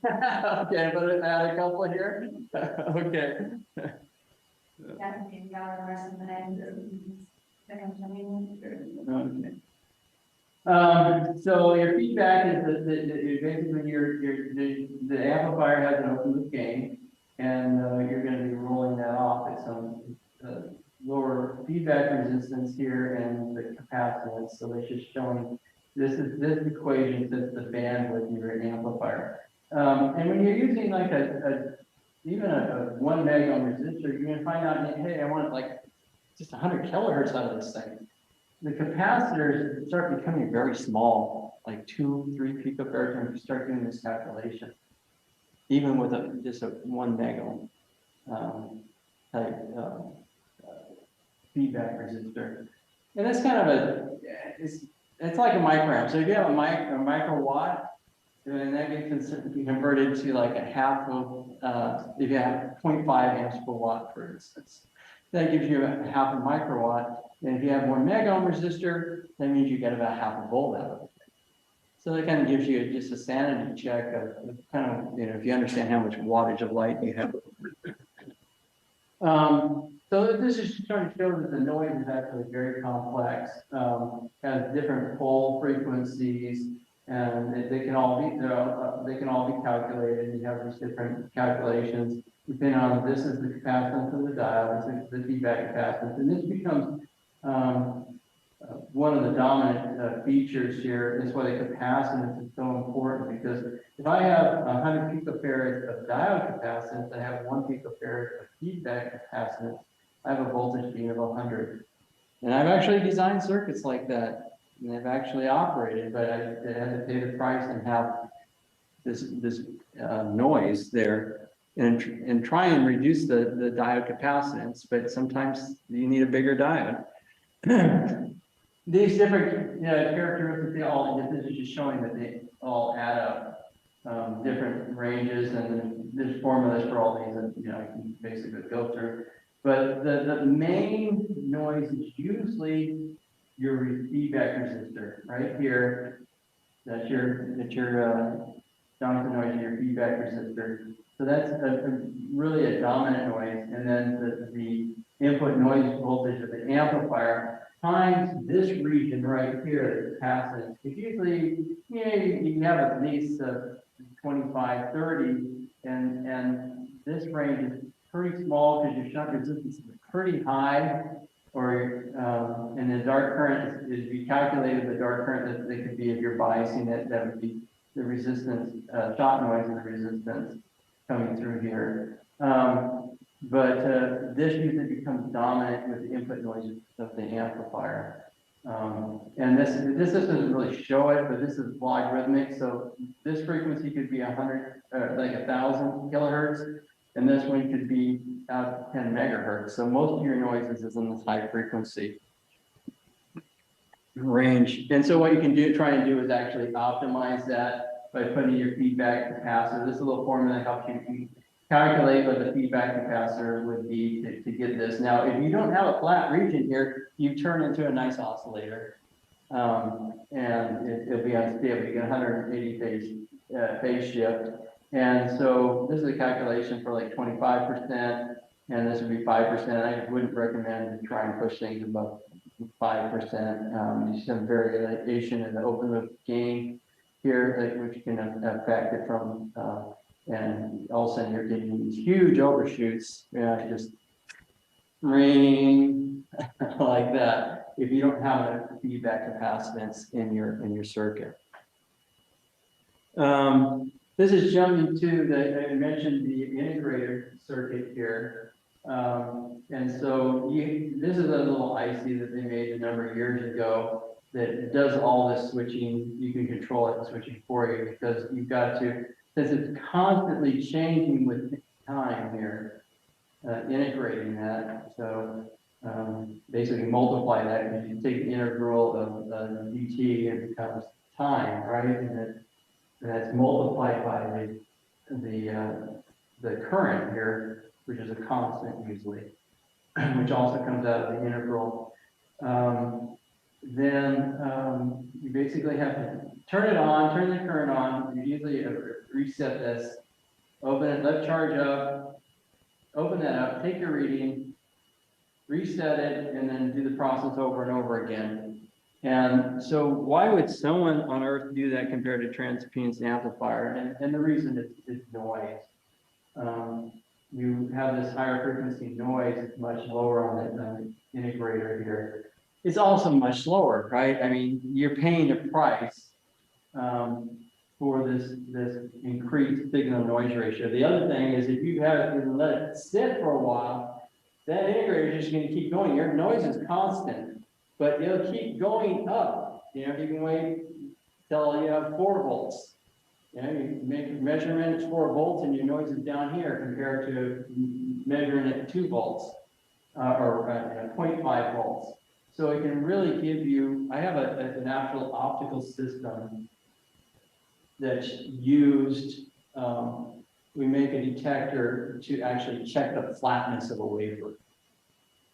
Okay, but add a couple here. Okay. Okay. So your feedback is that basically the amplifier has an open loop gain, and you're going to be rolling that off at some lower feedback resistance here and the capacitance. So it's just showing this equation sets the bandwidth in your amplifier. And when you're using like even a 1 meg ohm resistor, you're going to find out, hey, I want like just 100 kilohertz out of this thing. The capacitors start becoming very small, like 2-3 picofarad when you start doing this calculation, even with just a 1 meg ohm type feedback resistor. And that's kind of it's like a microamp. So if you have a microwatt, and that gets converted to like a half of, if you have 0.5 amps per watt, for instance, that gives you a half a microwatt. And if you have 1 meg ohm resistor, that means you get about half a volt out of it. So that kind of gives you just a sanity check of kind of, if you understand how much wattage of light you have. So this is just trying to show that the noise is actually very complex, has different pole frequencies, and they can all be calculated. You have these different calculations depending on this is the capacitance of the dial, this is the feedback capacitance, and this becomes one of the dominant features here. That's why the capacitance is so important, because if I have 100 picofarads of diode capacitance, I have 1 picofarad of feedback capacitance, I have a voltage gain of 100. And I've actually designed circuits like that, and they've actually operated, but I had to pay the price and have this noise there and try and reduce the diode capacitance, but sometimes you need a bigger diode. These different characteristics, this is just showing that they all add up, different ranges, and then there's formulas for all these that, you can basically go through. But the main noise is usually your feedback resistor right here. That's your dominant noise, your feedback resistor. So that's really a dominant noise. And then the input noise voltage of the amplifier times this region right here, the capacitance. It's usually, you have at least 25, 30, and this range is pretty small because your shunt resistance is pretty high, or and the dark current is you calculated the dark current that could be if you're biasing it, that would be the resistance, shot noise and the resistance coming through here. But this usually becomes dominant with the input noise of the amplifier. And this doesn't really show it, but this is logarithmic. So this frequency could be 100, like 1,000 kilohertz, and this one could be 10 megahertz. So most of your noises is in this high frequency range. And so what you can try and do is actually optimize that by putting your feedback capacitor. This little formula helps you calculate what the feedback capacitor would be to get this. Now, if you don't have a flat region here, you turn into a nice oscillator, and it'll be unstable. You get 180 phase shift. And so this is a calculation for like 25%, and this would be 5%. I wouldn't recommend to try and push things above 5%. You see some variation in the open loop gain here, which can affect it from, and all of a sudden you're getting these huge overshoots, just ring like that if you don't have a feedback capacitance in your circuit. This is jumping to I mentioned the integrator circuit here. And so this is a little IC that they made a number of years ago that does all this switching. You can control it, switching for you, because you've got to, since it's constantly changing with time here, integrating that. So basically multiply that, and you take the integral of dt, it becomes time, right? And that's multiplied by the current here, which is a constant usually, which also comes out of the integral. Then you basically have to turn it on, turn the current on. You usually reset this, open it, let charge up, open that up, take your reading, reset it, and then do the process over and over again. And so why would someone on Earth do that compared to transimpedance amplifier? And the reason is noise. You have this higher frequency noise, it's much lower on the integrator here. It's also much slower, right? I mean, you're paying a price for this increased signal noise ratio. The other thing is, if you have it and let it sit for a while, that integrator is just going to keep going. Your noise is constant, but it'll keep going up. You can wait till you have 4 volts. You make a measurement, it's 4 volts, and your noise is down here compared to measuring it at 2 volts or 0.5 volts. So it can really give you, I have an actual optical system that's used, we make a detector to actually check the flatness of a wafer.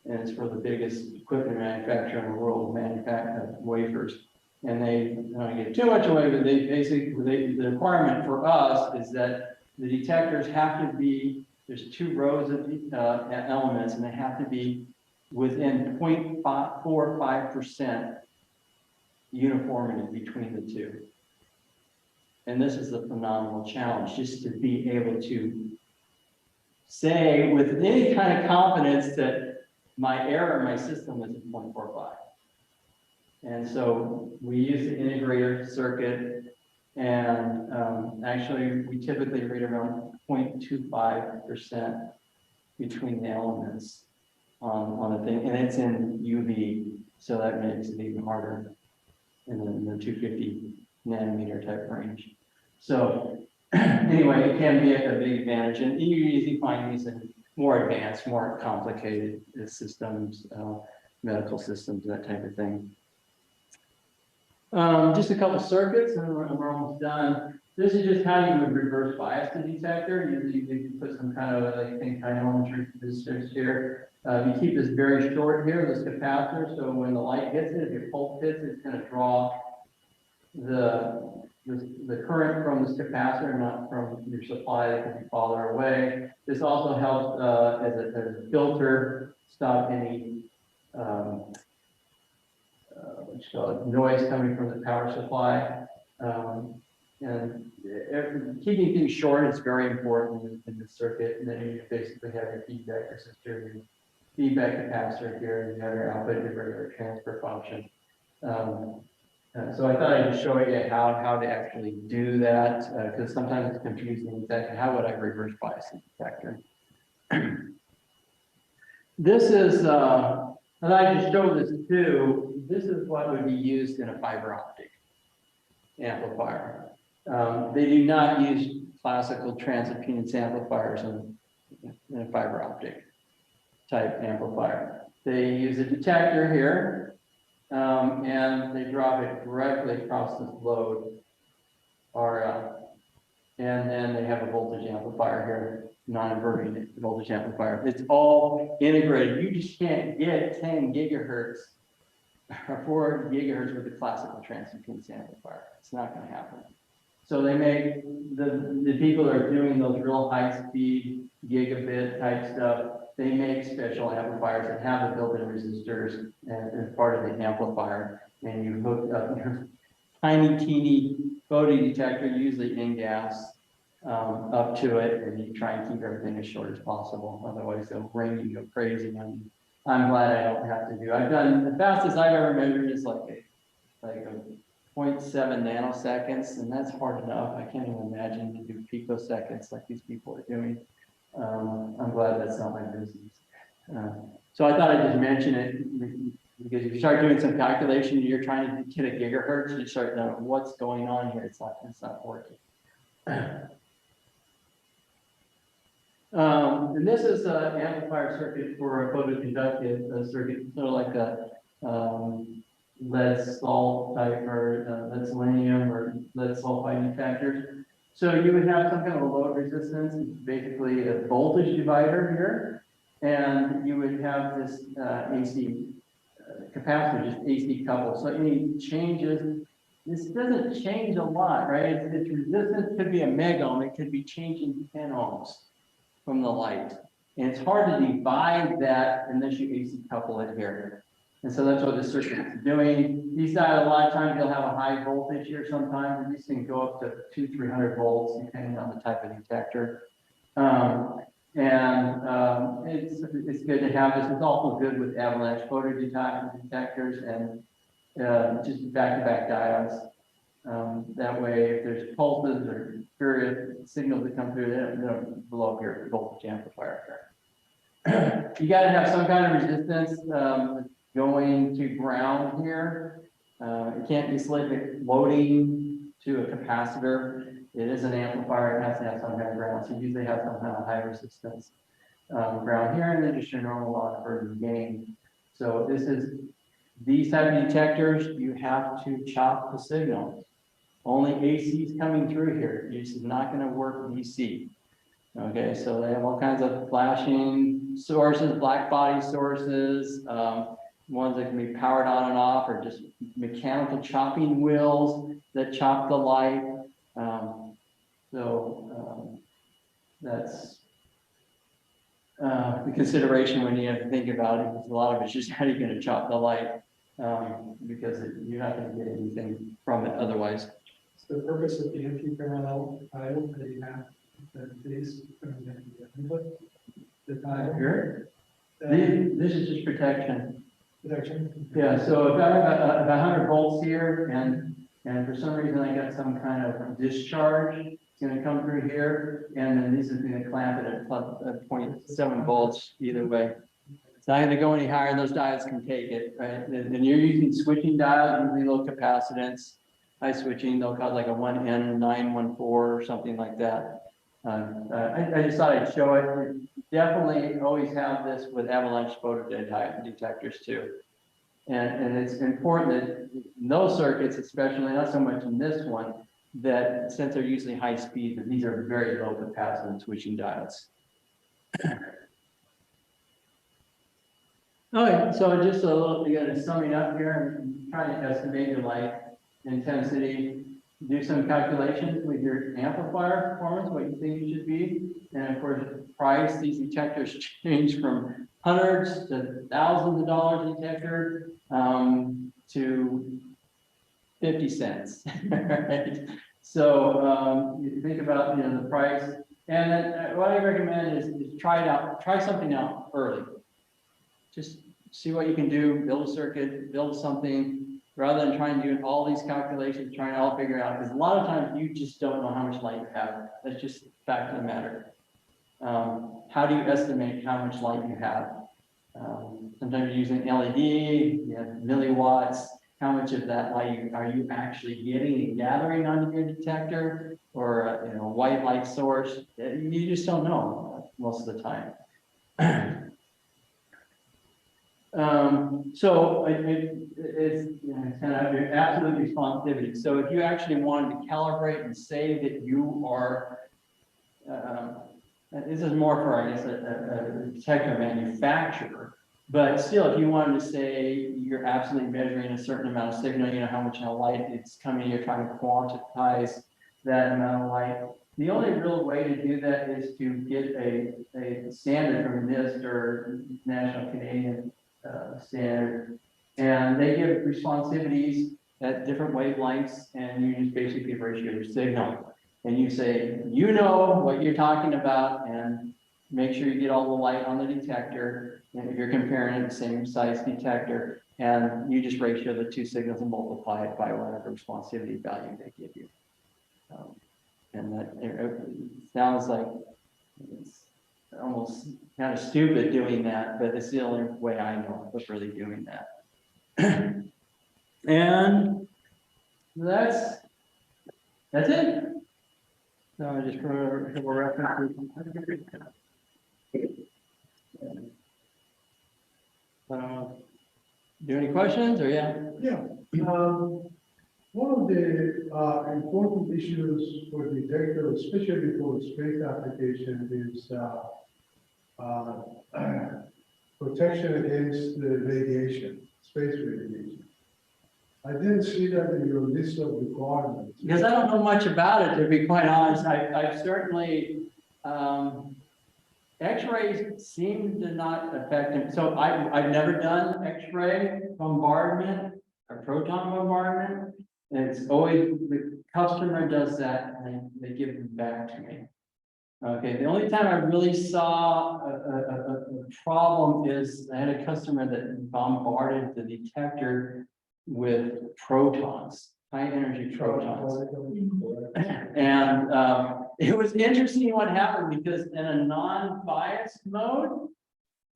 And it's for the biggest equipment manufacturer in the world, manufacturing wafers. And they don't get too much away, but they basically, the requirement for us is that the detectors have to be, there's 2 rows of elements, and they have to be within 0.45% uniformity between the 2. And this is a phenomenal challenge, just to be able to say with any kind of confidence that my error in my system is 0.45. And so we use the integrator circuit, and actually we typically read around 0.25% between the elements. on the thing, and it's in UV, so that makes it even harder in the 250 nanometer type range. So anyway, it can be a big advantage, and you usually find these in more advanced, more complicated systems, medical systems, that type of thing. Just a couple circuits, and we're almost done. This is just how you would reverse bias the detector. Usually you put some kind of like dynamometry resistors here. You keep this very short here, this capacitor, so when the light hits it, if your pulse hits it, it's going to draw the current from this capacitor, not from your supply that can be farther away. This also helps as a filter, stop any noise coming from the power supply. And keeping things short is very important in the circuit. And then you basically have your feedback resistor, your feedback capacitor here, and you have your output, your regular transfer function. So I thought I'd just show you how to actually do that, because sometimes it's confusing. Exactly how would I reverse bias the detector? This is, and I just showed this too. This is what would be used in a fiber optic amplifier. They do not use classical transimpedance amplifiers in a fiber optic type amplifier. They use a detector here, and they drop it directly across this load, RF. And then they have a voltage amplifier here, non-inverting voltage amplifier. It's all integrated. You just can't get 10 gigahertz or 4 gigahertz with a classical transimpedance amplifier. It's not going to happen. So they make the people that are doing those real high speed gigabit type stuff, they make special amplifiers that have the built-in resistors as part of the amplifier. And you hook up your tiny, teeny photodetector, usually in gas, up to it, and you try and keep everything as short as possible. Otherwise, they'll ring and go crazy. And I'm glad I don't have to do. I've done the fastest I've ever measured is like a 0.7 nanoseconds, and that's hard enough. I can't even imagine to do picoseconds like these people are doing. I'm glad that's not my business. So I thought I'd just mention it because if you start doing some calculation, you're trying to get a gigahertz, you start knowing what's going on here. It's not working. And this is an amplifier circuit for a photoconductive circuit, sort of like a lead salt type or lead selenium or lead sulfide detectors. So you would have some kind of a load resistance, basically a voltage divider here, and you would have this AC capacitor, just AC coupled. So any changes, this doesn't change a lot, right? Its resistance could be a mega ohm, it could be changing 10 ohms from the light. And it's hard to divide that unless you AC couple it here. And so that's what this circuit is doing. These guys, a lot of times you'll have a high voltage here sometimes, and these things go up to 200-300 volts, depending on the type of detector. It's good to have this. It's also good with avalanche photodetectors and just back-to-back diodes. That way, if there's pulses or various signals that come through, they don't blow up your voltage amplifier here. You got to have some kind of resistance going to ground here. It can't be slightly loading to a capacitor. It is an amplifier. It has to have some kind of ground. So you usually have some kind of high resistance ground here, and then just your normal non-inverting gain. So this is these type of detectors. You have to chop the signal. Only AC is coming through here. This is not going to work DC. Okay, so they have all kinds of flashing sources, black body sources, ones that can be powered on and off, or just mechanical chopping wheels that chop the light. That's the consideration when you have to think about it, because a lot of it's just how you're going to chop the light, because you're not going to get anything from it otherwise. So the purpose of the anti-parallel diode that you have, these input, the diode Here, this is just protection. protection. Yeah, so if I have a 100 volts here, and for some reason I got some kind of discharge, it's going to come through here, and then this is going to clamp it at 0.7 volts either way. not gonna go any higher, those diodes can take it, right? And you're using switching diodes, usually low capacitance, high switching, they'll cause like a 1N914 or something like that. I just thought I'd show it. Definitely always have this with avalanche photodiode detectors too. And it's important that in those circuits, especially not so much in this one, that since they're usually high speed, that these are very low capacitance switching diodes. Okay, so just a little, again, summing up here, and trying to estimate your light intensity, do some calculations with your amplifier performance, what you think it should be, and of course, price. These detectors change from hundreds to thousands of dollars a detector to 50 cents, right? So you think about the price, and then what I recommend is try it out, try something out early. Just see what you can do, build a circuit, build something, rather than trying to do all these calculations, trying to all figure out, because a lot of times you just don't know how much light you have. That's just the fact of the matter. How do you estimate how much light you have? Sometimes you're using LED, you have milliwatts. How much of that light are you actually getting and gathering onto your detector, or a white light source? You just don't know most of the time. So it's kind of your absolute responsibility. So if you actually wanted to calibrate and say that you are, this is more for, I guess, a detector manufacturer, but still, if you wanted to say you're absolutely measuring a certain amount of signal, how much light it's coming, you're trying to quantize that amount of light. The only real way to do that is to get a standard from NIST or National Canadian standard, and they give responsivities at different wavelengths, and you just basically ratio your signal, and you say what you're talking about, and make sure you get all the light on the detector. And if you're comparing the same size detector, and you just ratio the two signals and multiply it by whatever responsivity value they give you. And that it sounds like it's almost kind of stupid doing that, but it's the only way I know of really doing that. And that's it. So I just for a reference. Do any questions or yeah? Yeah. One of the important issues for detector, especially for space application, is protection against the radiation, space radiation. I didn't see that in your list of requirements. Because I don't know much about it, to be quite honest. I've certainly, X-rays seem to not affect them. So I've never done X-ray bombardment or proton bombardment. And it's always the customer does that and they give them back to me. Okay, the only time I really saw a problem is I had a customer that bombarded the detector with protons, high energy protons. And it was interesting what happened, because in a non-biased mode,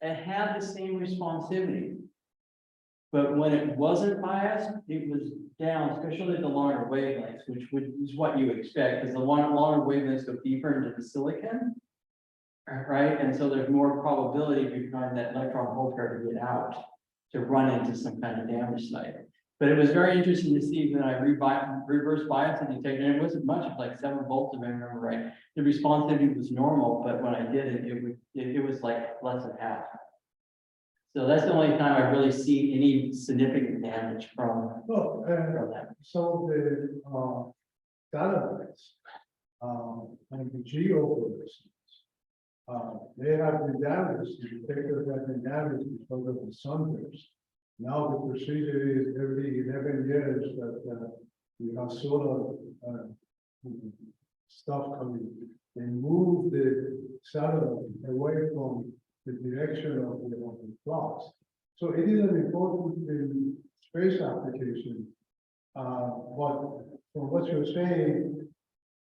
it had the same responsivity. But when it wasn't biased, it was down, especially the longer wavelengths, which is what you expect, because the longer wavelengths go deeper into the silicon, right? And so there's more probability behind that electron hole pair to get out, to run into some kind of damage site. But it was very interesting to see when I reverse bias the detector, and it wasn't much, like 7 volts if I remember right. The responsivity was normal, but when I did it, it was like less than half. So that's the only time I really see any significant damage from that. Some of the satellites and the geo they have been damaged, the detectors have been damaged because of the sunburst. Now the procedure is every 11 years that we have solar stuff coming. They move the satellite away from the direction of the flux. So it is an important space application. But from what you're saying,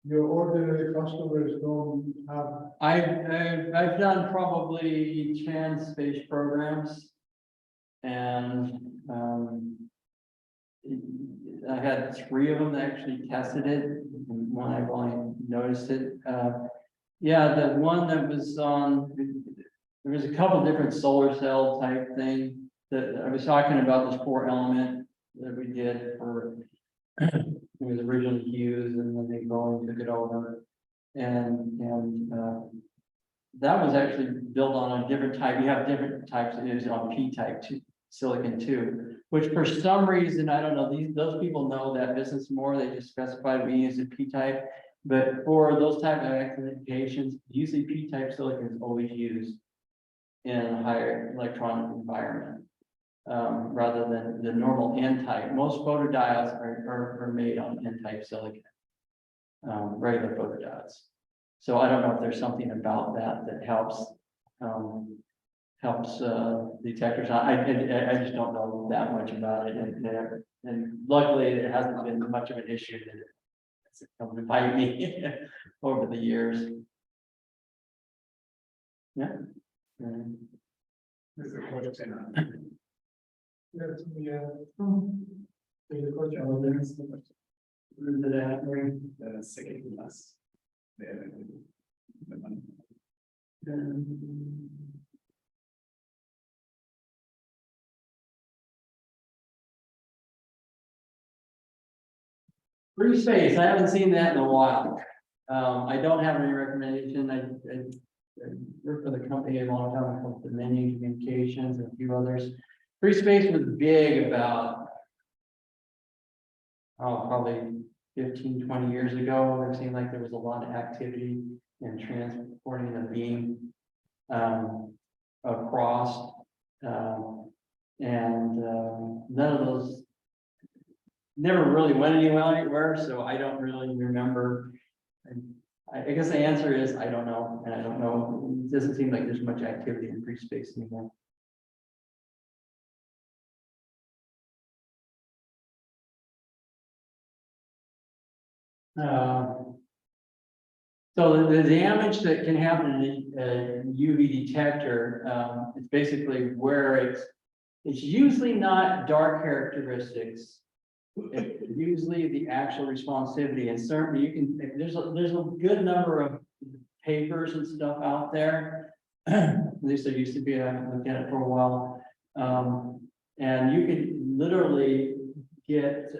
your ordinary customers don't have, I've done probably 10 space programs. And, I had 3 of them that actually tested it, and one I've only noticed it. Yeah, the one that was on, there was a couple different solar cell type thing that I was talking about, this 4-element that we did for, it was originally used and then they go and took it over. And that was actually built on a different type. You have different types. It was on P-type too, silicon too, which for some reason, I don't know, those people know that business more. They just specified we use a P-type. But for those type of applications, usually P-type silicon is always used in a higher electronic environment, rather than the normal N-type. Most photodiodes are made on N-type silicon, regular photodiodes. So I don't know if there's something about that helps detectors. I just don't know that much about it, and luckily it hasn't been much of an issue that it's come to bite me over the years. Yeah. This is a question. That's the, The question on the next question. Where did that bring? The second class. The one. Free space, I haven't seen that in a while. I don't have any recommendation. I worked for the company a long time ago, Dominion Communications and a few others. Free space was big about, probably 15, 20 years ago. It seemed like there was a lot of activity in transporting the beam across. None of those never really went anywhere, so I don't really remember. I guess the answer is I don't know, and I don't know. It doesn't seem like there's much activity in free space anymore. So the damage that can happen in a UV detector, it's basically where it's usually not dark characteristics. It's usually the actual responsivity, and certainly you can, there's a good number of papers and stuff out there. At least there used to be. I haven't looked at it for a while. And you could literally get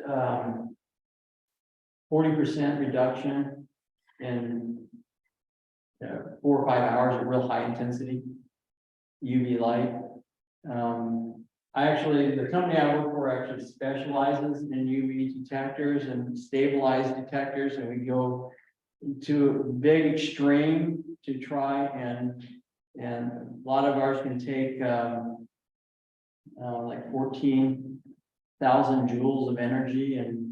40% reduction in 4 or 5 hours of real high intensity UV light. The company I work for actually specializes in UV detectors and stabilized detectors, and we go to a big extreme to try and a lot of ours can take like 14,000 joules of energy and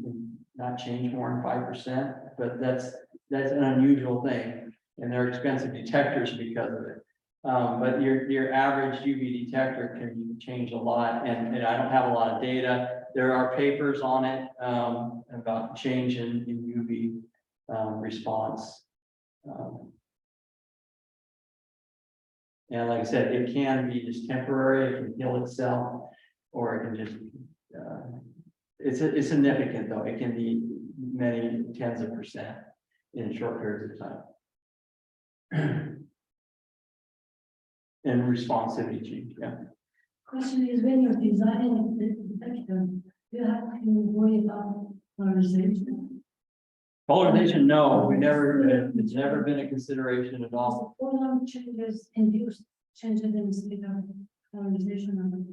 not change more than 5%, but that's an unusual thing, and they're expensive detectors because of it. But your average UV detector can change a lot, and I don't have a lot of data. There are papers on it about change in UV response. And like I said, it can be just temporary, it can heal itself, or it can just, it's significant though. It can be many tens of percent in short periods of time. And responsivity change, yeah. Question is, when you're designing the detector, you have to worry about polarization. Polarization, no, it's never been a consideration at all. All changes induced changes in the state of polarization of the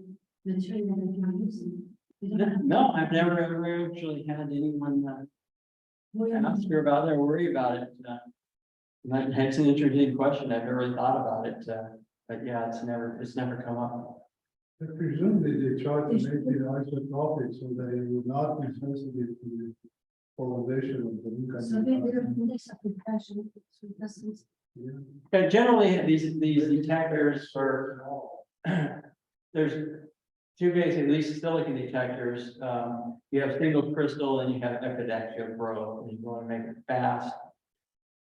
material that you're using. You don't have to- No, I've never ever actually had anyone worry ask her about it or worry about it. That's an interesting question. I've never really thought about it, but yeah, it's never come up. presumably they try to make it isotropic so that it would not be sensitive to the polarization of the So maybe incoming. the index of compression, so it doesn't. And generally, these detectors are, there's two basic, at least silicon detectors. You have single crystal and you have epidexia growth, and you want to make it fast.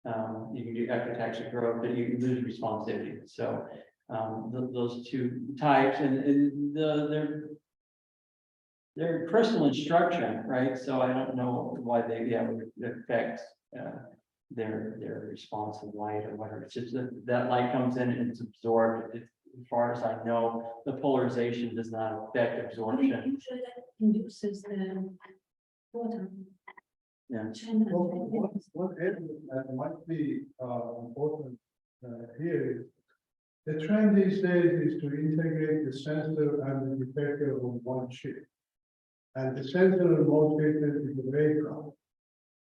You can do epitaxial growth, but you can lose responsivity. So those two types, and they're crystal instruction, right? So I don't know why they would affect their response to light or whatever. It's just that light comes in and it's absorbed. As far as I know, the polarization does not affect absorption. Usually that induces the water. Yeah. Well, what area that might be important here is the trend these days is to integrate the sensor and the detector on one chip. And the sensor in most cases is a waveguide.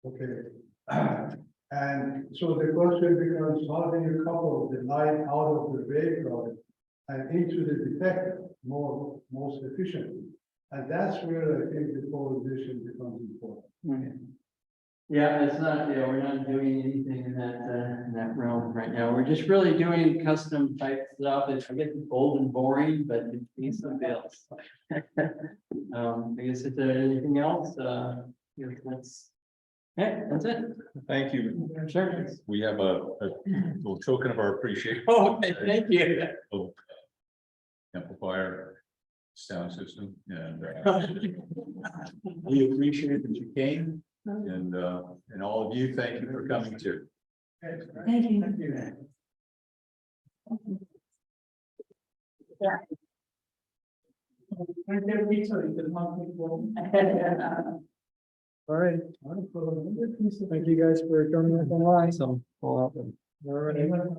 Okay. And so the question becomes, how do you couple the light out of the waveguide and into the detector most efficiently? And that's where I think the polarization becomes important. Okay. Yeah, it's not, we're not doing anything in that realm right now. We're just really doing custom type stuff. It's, I get old and boring, but it needs some bills. I guess if there's anything else, that's it. Thank you. Sure. We have a little token of our appreciation. Okay, thank you. of, Amplifier sound system, and we appreciate that you came, and all of you, thank you for coming too. Thank you. All right. Thank you guys for coming up online. All right.